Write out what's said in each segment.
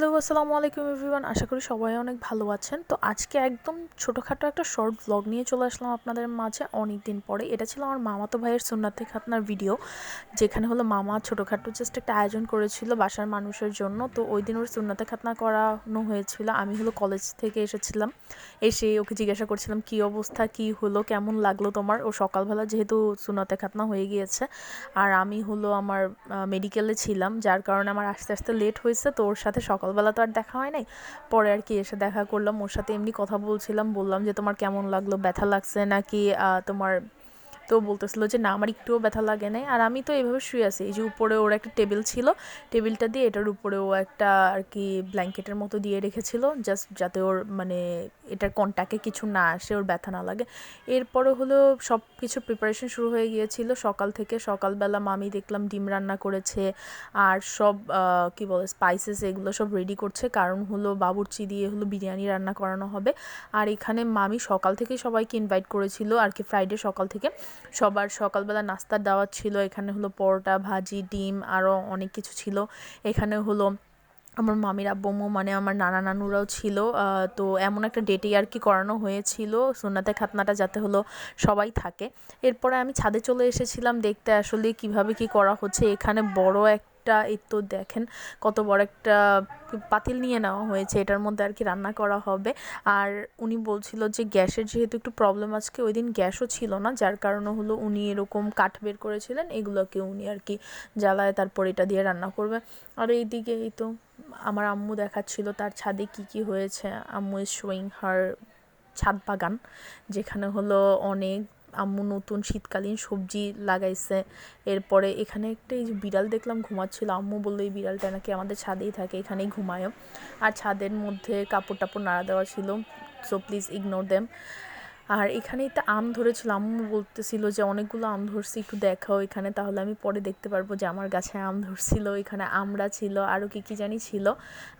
Hello, আসসালামু আলাইকুম everyone. আশা করি সবাই অনেক ভালো আছেন। তো আজকে একদম ছোটোখাটো একটা শর্ট ব্লগ নিয়ে চলে আসলাম আপনাদের মাঝে অনেক দিন পরে। এটা ছিল আমার মামাতো ভাইয়ের সুন্নাতে খাতনার ভিডিও, যেখানে হলো মামা ছোটোখাটো জাস্ট একটা আয়োজন করেছিল বাসার মানুষের জন্য। তো ওই দিন ওর সুন্নাতে খাতনা করানো হয়েছিল। আমি হলো কলেজ থেকে এসেছিলাম, এসে ওকে জিজ্ঞাসা করছিলাম কী অবস্থা, কী হলো, কেমন লাগলো তোমার। ও সকালবেলা যেহেতু সুন্নাতে খাতনা হয়ে গিয়েছে আর আমি হলো আমার মেডিকেলে ছিলাম, যার কারণে আমার আস্তে আস্তে লেট হয়েছে। তো ওর সাথে সকালবেলা তো আর দেখা হয় নাই, পরে আর কি এসে দেখা করলাম। ওর সাথে এমনি কথা বলছিলাম, বললাম যে তোমার কেমন লাগলো, ব্যথা লাগছে নাকি তোমার। তো বলতেছিল যে না, আমার একটুও ব্যথা লাগে নাই। আর আমি তো এইভাবে শুয়ে আছি, এই যে উপরে ওর একটা টেবিল ছিল, টেবিলটা দিয়ে এটার উপরে ও একটা আর কি ব্ল্যাঙ্কেটের মতো দিয়ে রেখেছিল, জাস্ট যাতে ওর মানে এটার কন্টাক্টে কিছু না আসে, ওর ব্যথা না লাগে। এরপরে হলো সব কিছু প্রিপারেশন শুরু হয়ে গিয়েছিল সকাল থেকে। সকালবেলা মামি দেখলাম ডিম রান্না করেছে আর সব কী বলে স্পাইসেস এগুলো সব রেডি করছে, কারণ হলো বাবুর্চি দিয়ে হলো বিরিয়ানি রান্না করানো হবে। আর এখানে মামি সকাল থেকেই সবাইকে ইনভাইট করেছিল আর কি, ফ্রাইডে সকাল থেকে সবার সকালবেলা নাস্তার দাওয়াত ছিল। এখানে হলো পরোটা, ভাজি, ডিম, আরও অনেক কিছু ছিল। এখানে হলো আমার মামির আব্বু মানে আমার নানা নানুরাও ছিল। তো এমন একটা ডেটেই আর কি করানো হয়েছিল সুন্নাতে খাতনাটা, যাতে হলো সবাই থাকে। এরপরে আমি ছাদে চলে এসেছিলাম দেখতে আসলে কিভাবে কি করা হচ্ছে। এখানে বড় একটা, এই তো দেখেন কত বড় একটা পাতিল নিয়ে নেওয়া হয়েছে, এটার মধ্যে আর কি রান্না করা হবে। আর উনি বলছিল যে গ্যাসের যেহেতু একটু প্রবলেম, আজকে ওই দিন গ্যাসও ছিল না, যার কারণে হলো উনি এরকম কাঠ বের করেছিলেন, এগুলোকে উনি আর কি জ্বালায় তারপর এটা দিয়ে রান্না করবে। আর এইদিকে এই তো আমার আম্মু দেখাচ্ছিল তার ছাদে কি কি হয়েছে। আম্মু ইজ শোয়িং হার ছাদ বাগান, যেখানে হলো অনেক আম্মু নতুন শীতকালীন সবজি লাগাইছে। এরপরে এখানে একটা এই যে বিড়াল দেখলাম ঘুমাচ্ছিল, আম্মু বললো এই বিড়ালটা নাকি আমাদের ছাদেই থাকে, এখানেই ঘুমায়ও। আর ছাদের মধ্যে কাপড় টাপড় নাড়া দেওয়া ছিল, সো প্লিজ ইগনোর দেম। আর এখানেই তো আম ধরেছিল, আম্মু বলতেছিল যে অনেকগুলো আম ধরছি, একটু দেখাও এখানে, তাহলে আমি পরে দেখতে পারবো যে আমার গাছে আম ধরছিল। এখানে আমরা ছিল, আরও কী জানি ছিল,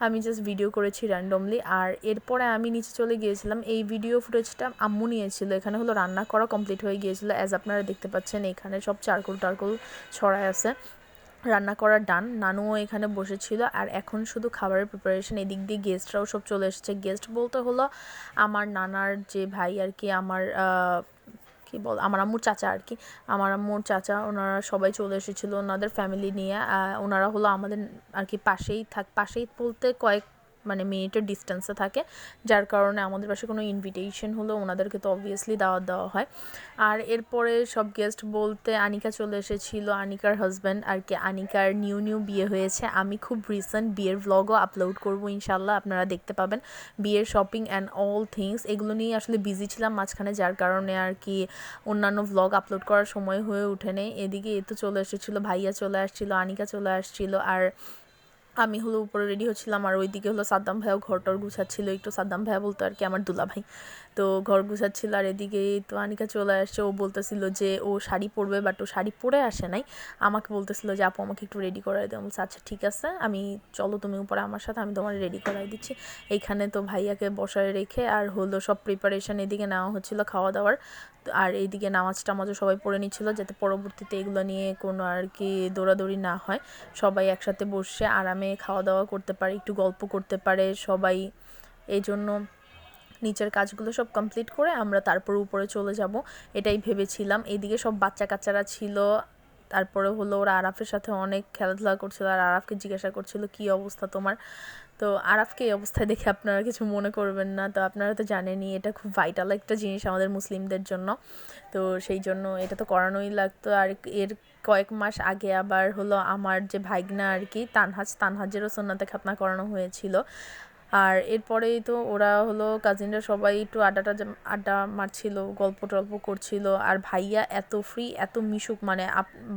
আমি জাস্ট ভিডিও করেছি র্যান্ডমলি। আর এরপরে আমি নিচে চলে গিয়েছিলাম, এই ভিডিও ফুটেজটা আম্মু নিয়েছিল। এখানে হলো রান্না করা কমপ্লিট হয়ে গিয়েছিলো, অ্যাজ আপনারা দেখতে পাচ্ছেন এখানে সব চারকোল টারকোল ছড়ায় আছে, রান্না করার ডান। নানুও এখানে বসেছিল আর এখন শুধু খাবারের প্রিপারেশন। এদিক দিয়ে গেস্টরাও সব চলে এসেছে। গেস্ট বলতে হলো আমার নানার যে ভাই আর কি, আমার কী বল, আমার আম্মুর চাচা আর কি, আমার আম্মুর চাচা, ওনারা সবাই চলে এসেছিলো ওনাদের ফ্যামিলি নিয়ে। ওনারা হলো আমাদের আর কি পাশেই বলতে কয়েক মানে মিনিটের ডিস্টেন্সে থাকে, যার কারণে আমাদের পাশে কোনো ইনভিটেশন হলো ওনাদেরকে তো অবভিয়াসলি দাওয়াত দেওয়া হয়। আর এরপরে সব গেস্ট বলতে আনিকা চলে এসেছিলো, আনিকার হাজব্যান্ড আর কি। আনিকার নিউ বিয়ে হয়েছে, আমি খুব রিসেন্ট বিয়ের ভ্লগও আপলোড করবো ইনশাল্লাহ, আপনারা দেখতে পাবেন। বিয়ের শপিং অ্যান্ড অল থিংস এগুলো নিয়ে আসলে বিজি ছিলাম মাঝখানে, যার কারণে আর কি অন্যান্য ভ্লগ আপলোড করার সময় হয়ে ওঠে নেই। এদিকে এ তো চলে এসেছিলো, ভাইয়া চলে আসছিলো, আনিকা চলে আসছিলো, আর আমি হলো উপরে রেডি হচ্ছিলাম। আর ওইদিকে হলো সাদ্দাম ভাইয়াও ঘরটর গুছাচ্ছিলো একটু, সাদ্দাম ভাইয়া বলতো আর কি আমার দুলা ভাই, তো ঘর গুছাচ্ছিল। আর এদিকে তো আনিকা চলে আসছে, ও বলতেছিল যে ও শাড়ি পরবে, বাট ও শাড়ি পরে আসে নাই, আমাকে বলতেছিল যে আপু আমাকে একটু রেডি করাই দেয়। বলছে আচ্ছা ঠিক আছে, আমি চলো তুমি উপরে আমার সাথে, আমি তোমার রেডি করাই দিচ্ছি। এইখানে তো ভাইয়াকে বসায় রেখে আর হলো সব প্রিপারেশান এদিকে নেওয়া হচ্ছিলো খাওয়া দাওয়ার। আর এইদিকে নামাজ টামাজও সবাই পড়ে নিচ্ছিলো, যাতে পরবর্তীতে এগুলো নিয়ে কোনো আর কি দৌড়াদৌড়ি না হয়, সবাই একসাথে বসে আরামে খাওয়া দাওয়া করতে পারে, একটু গল্প করতে পারে সবাই। এই জন্য নিচের কাজগুলো সব কমপ্লিট করে আমরা তারপর উপরে চলে যাব, এটাই ভেবেছিলাম। এইদিকে সব বাচ্চা কাচ্চারা ছিল, তারপরে হলো ওরা আরাফের সাথে অনেক খেলাধুলা করছিল, আর আরাফকে জিজ্ঞাসা করছিল কী অবস্থা তোমার। তো আরাফকে এই অবস্থায় দেখে আপনারা কিছু মনে করবেন না, তো আপনারা তো জানেনই এটা খুব ভাইটাল একটা জিনিস আমাদের মুসলিমদের জন্য, তো সেই জন্য এটা তো করানোই লাগতো। আর এর কয়েক মাস আগে আবার হলো আমার যে ভাইগনা আর কি, তানহাজেরও সুন্নাতে খাতনা করানো হয়েছিল। আর এরপরেই তো ওরা হলো কাজিনরা সবাই একটু আড্ডা মারছিল, গল্প টল্প করছিল। আর ভাইয়া এত ফ্রি, এত মিশুক,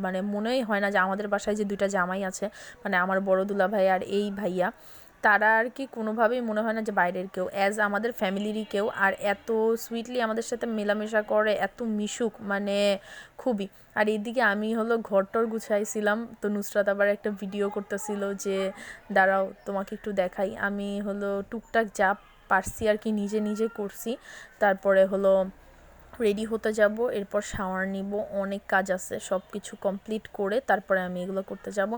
মানে মনেই হয় না যে আমাদের বাসায় যে দুইটা জামাই আছে, মানে আমার বড় দুলা ভাই আর এই ভাইয়া, তারা আর কি কোনোভাবেই মনে হয় না যে বাইরের কেউ, অ্যাজ আমাদের ফ্যামিলিরই কেউ। আর এত সুইটলি আমাদের সাথে মেলামেশা করে, এত মিশুক, মানে খুবই। আর এইদিকে আমি হলো ঘরটর গুছাইছিলাম, তো নুসরাত আবার একটা ভিডিও করতেছিল যে দাঁড়াও তোমাকে একটু দেখাই। আমি হলো টুকটাক যা পারছি আর কি নিজে নিজে করছি। তারপরে হলো রেডি হতে যাব, এরপর শাওয়ার নিব, অনেক কাজ আছে, সব কিছু কমপ্লিট করে তারপরে আমি এগুলো করতে যাব।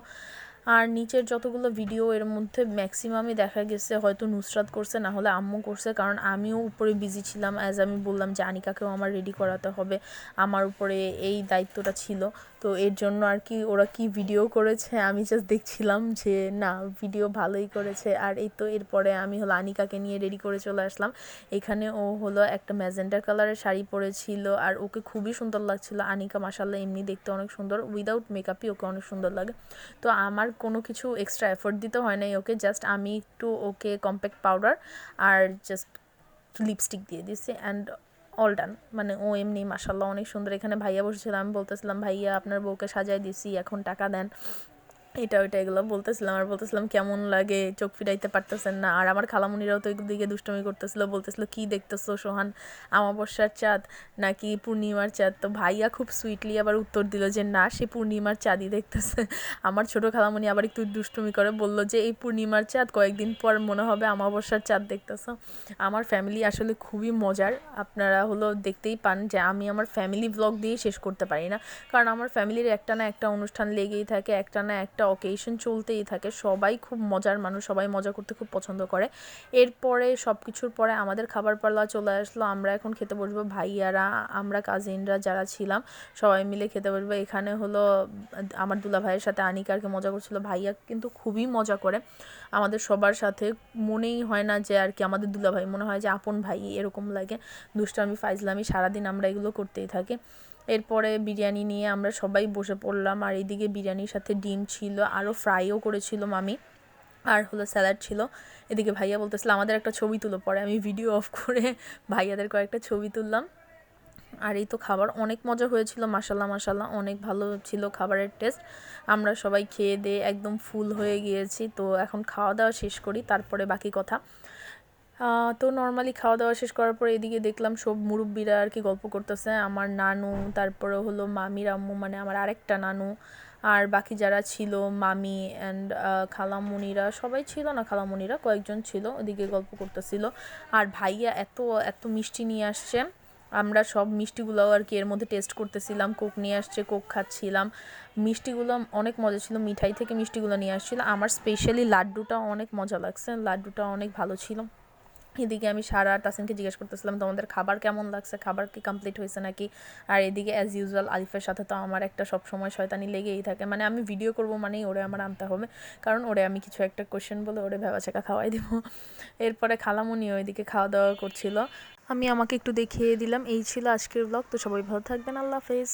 আর নিচের যতগুলো ভিডিও এর মধ্যে ম্যাক্সিমামই দেখা গেছে হয়তো নুসরাত করছে, না হলে আম্মু করছে, কারণ আমিও উপরে বিজি ছিলাম। অ্যাজ আমি বললাম যে আনিকাকেও আমার রেডি করাতে হবে, আমার উপরে এই দায়িত্বটা ছিল। তো এর জন্য আর কি ওরা কি ভিডিও করেছে আমি জাস্ট দেখছিলাম যে না ভিডিও ভালোই করেছে। আর এই তো এরপরে আমি হলো আনিকাকে নিয়ে রেডি করে চলে আসলাম। এখানে ও হলো একটা ম্যাজেন্টা কালারের শাড়ি পরেছিল আর ওকে খুবই সুন্দর লাগছিল। আনিকা মাশাআল্লাহ এমনি দেখতে অনেক সুন্দর, উইদাউট মেকআপই ওকে অনেক সুন্দর লাগে। তো আমার কোনো কিছু এক্সট্রা এফোর্ট দিতে হয় নাই ওকে, জাস্ট আমি একটু ওকে কম্প্যাক্ট পাউডার আর জাস্ট লিপস্টিক দিয়ে দিছি অ্যান্ড অল ডান। মানে ও এমনি মাশাআল্লাহ অনেক সুন্দর। এখানে ভাইয়া বসেছিল, আমি বলতেছিলাম ভাইয়া আপনার বউকে সাজায় দিছি, এখন টাকা দেন, এটা ওইটা এগুলো বলতেছিলাম। আর বলতেছিলাম কেমন লাগে, চোখ ফিরাইতে পারতেছেন না। আর আমার খালামুনিরাও তো দিকে দুষ্টমি করতেছিল, বলতেছিল কী দেখতেছো সোহান, আমাবস্যার চাঁদ নাকি পূর্ণিমার চাঁদ? তো ভাইয়া খুব সুইটলি আবার উত্তর দিল যে না, সে পূর্ণিমার চাঁদই দেখতেছে। আমার ছোটো খালামুনি আবার একটু দুষ্টমি করে বলল যে এই পূর্ণিমার চাঁদ, কয়েকদিন পর মনে হবে আমাবস্যার চাঁদ দেখতেছো। আমার ফ্যামিলি আসলে খুবই মজার, আপনারা হলো দেখতেই পান যে আমি আমার ফ্যামিলি ব্লগ দিয়ে শেষ করতে পারি না, কারণ আমার ফ্যামিলির একটা না একটা অনুষ্ঠান লেগেই থাকে, একটা না একটা অকেশন চলতেই থাকে। সবাই খুব মজার মানুষ, সবাই মজা করতে খুব পছন্দ করে। এরপরে সব কিছুর পরে আমাদের খাবার পালা চলে আসলো, আমরা এখন খেতে বসবো। ভাইয়ারা, আমরা কাজিনরা যারা ছিলাম সবাই মিলে খেতে বসবো। এখানে হলো আমার দুলা ভাইয়ের সাথে আনিকারকে মজা করছিল, ভাইয়া কিন্তু খুবই মজা করে আমাদের সবার সাথে। মনেই হয় না যে আর কি আমাদের দুলা ভাই, মনে হয় যে আপন ভাই এরকম লাগে। দুষ্টামি ফাইজলামি সারাদিন আমরা এগুলো করতেই থাকি। এরপরে বিরিয়ানি নিয়ে আমরা সবাই বসে পড়লাম। আর এইদিকে বিরিয়ানির সাথে ডিম ছিল, আরও ফ্রাইও করেছিল মামি, আর হলো স্যালাড ছিল। এদিকে ভাইয়া বলতেছিল আমাদের একটা ছবি তুলো, পরে আমি ভিডিও অফ করে ভাইয়াদের কয়েকটা ছবি তুললাম। আর এই তো খাবার অনেক মজা হয়েছিল, মাশাল্লাহ মাশাল্লাহ অনেক ভালো ছিল খাবারের টেস্ট। আমরা সবাই খেয়ে দিয়ে একদম ফুল হয়ে গিয়েছি। তো এখন খাওয়া দাওয়া শেষ করি, তারপরে বাকি কথা। তো নর্মালি খাওয়া দাওয়া শেষ করার পরে এদিকে দেখলাম সব মুরব্বিরা আর কি গল্প করতেছে, আমার নানু, তারপরে হলো মামির আম্মু, মানে আমার আরেকটা নানু, আর বাকি যারা ছিল মামি অ্যান্ড খালামুনিরা, সবাই ছিল না, খালামুনিরা কয়েকজন ছিল, ওদিকে গল্প করতেছিল। আর ভাইয়া এত এত মিষ্টি নিয়ে আসছে, আমরা সব মিষ্টিগুলোও আর কি এর মধ্যে টেস্ট করতেছিলাম। কোক নিয়ে আসছে, কোক খাচ্ছিলাম। মিষ্টিগুলো অনেক মজা ছিল, মিঠাই থেকে মিষ্টিগুলো নিয়ে আসছিল। আমার স্পেশালি লাড্ডুটা অনেক মজা লাগছে, লাড্ডুটা অনেক ভালো ছিল। এদিকে আমি সারা তাসিনকে জিজ্ঞেস করতেছিলাম তোমাদের খাবার কেমন লাগছে, খাবার কি কমপ্লিট হয়েছে নাকি। আর এদিকে অ্যাজ ইউজুয়াল আলিফের সাথে তো আমার একটা সবসময় শয়তানি লেগেই থাকে, মানে আমি ভিডিও করব মানেই ওরে আমার আনতে হবে, কারণ ওরে আমি কিছু একটা কোশ্চেন বলে ওরে ভেবাচাকা খাওয়াই দেবো। এরপরে খালামুনিও এদিকে খাওয়া দাওয়া করছিল, আমি আমাকে একটু দেখিয়ে দিলাম। এই ছিল আজকের ব্লগ। তো সবাই ভালো থাকবেন, আল্লাহ হাফেজ।